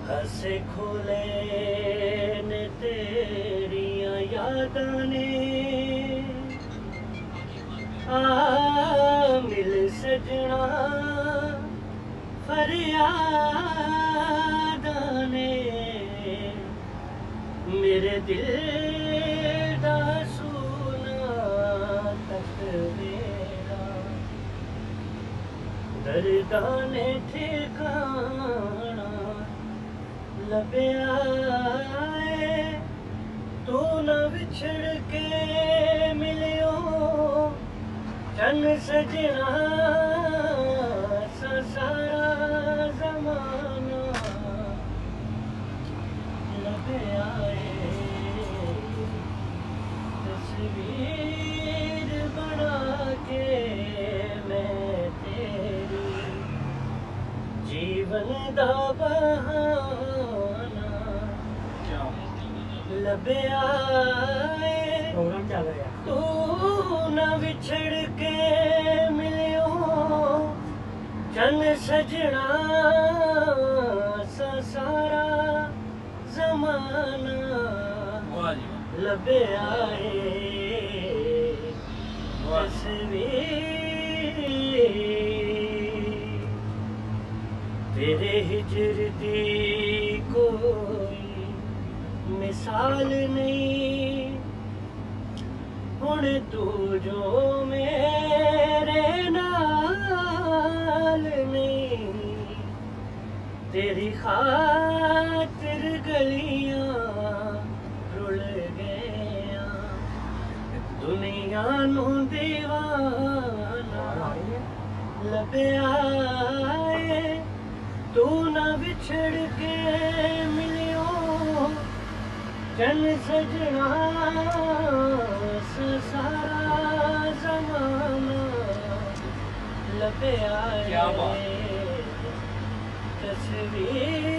हसे खोले ने तेरियां यादां ने आ मिल सजना फरियादां ने मेरे दिल दा सुना तकदीरा दर्दां ने ठिकाना लभ्या है तू न विछड़ के मिलियो चन सजना सारा जमाना लभ्या है तस्वीर बना के मैं तेरी जीवन दा बहाना लभ्या प्रोग्राम चल रहा तू न विछड़ के मिलियो चन सजना सारा जमाना लभ्या तस्वीर तेरे हिजर दी कोई मिसाल नहीं हुण तू जो मेरे नाल नहीं तेरी खातिर गलियां रुल गया दुनिया नू दीवाना लभ्या तू न बिछड़ के मिलियो चन सजना सारा जमाना लभ्या तस्वीर